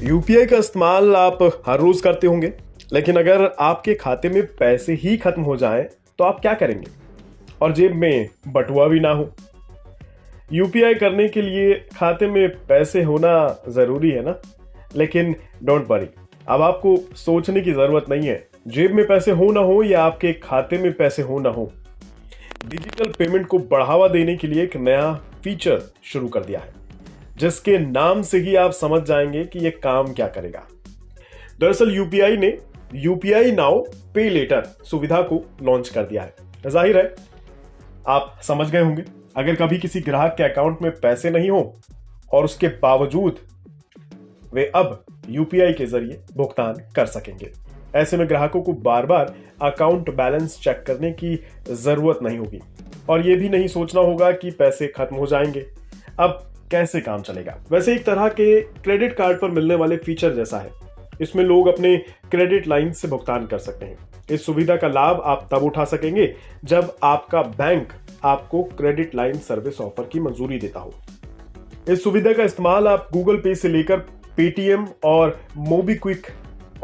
UPI का इस्तेमाल आप हर रोज करते होंगे, लेकिन अगर आपके खाते में पैसे ही खत्म हो जाएं तो आप क्या करेंगे और जेब में बटुआ भी ना हो। यूपीआई करने के लिए खाते में पैसे होना जरूरी है ना, लेकिन डोंट वरी, अब आपको सोचने की जरूरत नहीं है। जेब में पैसे हो ना हो या आपके खाते में पैसे हो ना हो, डिजिटल पेमेंट को बढ़ावा देने के लिए एक नया फीचर शुरू कर दिया है, जिसके नाम से ही आप समझ जाएंगे कि यह काम क्या करेगा। दरअसल यूपीआई ने यूपीआई नाउ पे लेटर सुविधा को लॉन्च कर दिया है। जाहिर है आप समझ गए होंगे, अगर कभी किसी ग्राहक के अकाउंट में पैसे नहीं हो और उसके बावजूद वे अब यूपीआई के जरिए भुगतान कर सकेंगे, ऐसे में ग्राहकों को बार बार अकाउंट बैलेंस चेक करने की जरूरत नहीं होगी और यह भी नहीं सोचना होगा कि पैसे खत्म हो जाएंगे। अब कैसे काम चलेगा? वैसे एक तरह के क्रेडिट कार्ड पर मिलने वाले फीचर जैसा है। इसमें लोग अपने क्रेडिट लाइन से भुगतान कर सकते हैं। इस सुविधा का लाभ आप तब उठा सकेंगे जब आपका बैंक आपको क्रेडिट लाइन सर्विस ऑफर की मंजूरी देता हो। इस सुविधा का इस्तेमाल आप गूगल पे से लेकर पेटीएम और मोबीक्विक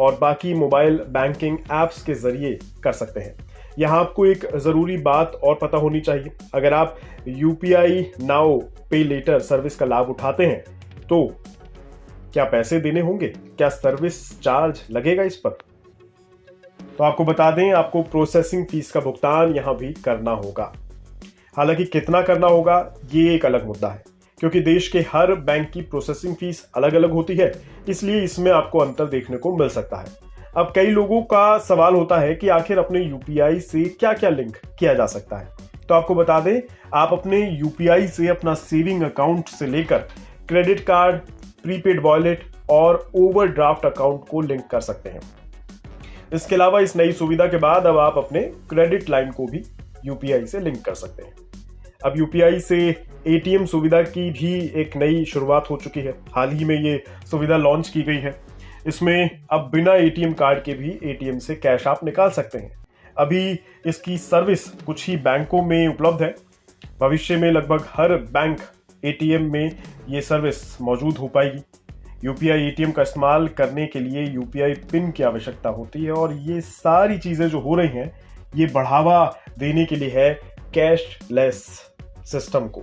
और बाकी मोबाइल बैंकिंग एप्स के जरिए कर सकते हैं। यहाँ आपको एक जरूरी बात और पता होनी चाहिए, अगर आप यूपीआई नाउ पे लेटर सर्विस का लाभ उठाते हैं तो क्या पैसे देने होंगे? क्या सर्विस चार्ज लगेगा इस पर? तो आपको बता दें, आपको प्रोसेसिंग फीस का भुगतान यहां भी करना होगा। हालांकि कितना करना होगा ये एक अलग मुद्दा है, क्योंकि देश के हर बैंक की प्रोसेसिंग फीस अलग अलग होती है, इसलिए इसमें आपको अंतर देखने को मिल सकता है। अब कई लोगों का सवाल होता है कि आखिर अपने यूपीआई से क्या क्या लिंक किया जा सकता है। तो आपको बता दें, आप अपने यूपीआई से अपना सेविंग अकाउंट से लेकर क्रेडिट कार्ड, प्रीपेड वॉलेट और ओवरड्राफ्ट अकाउंट को लिंक कर सकते हैं। इसके अलावा इस नई सुविधा के बाद अब आप अपने क्रेडिट लाइन को भी यूपीआई से लिंक कर सकते हैं। अब यूपीआई से एटीएम सुविधा की भी एक नई शुरुआत हो चुकी है। हाल ही में ये सुविधा लॉन्च की गई है। इसमें अब बिना एटीएम कार्ड के भी एटीएम से कैश आप निकाल सकते हैं। अभी इसकी सर्विस कुछ ही बैंकों में उपलब्ध है। भविष्य में लगभग हर बैंक एटीएम में ये सर्विस मौजूद हो पाएगी। यूपीआई एटीएम का इस्तेमाल करने के लिए यूपीआई पिन की आवश्यकता होती है और ये सारी चीजें जो हो रही हैं ये बढ़ावा देने के लिए है कैशलेस सिस्टम को।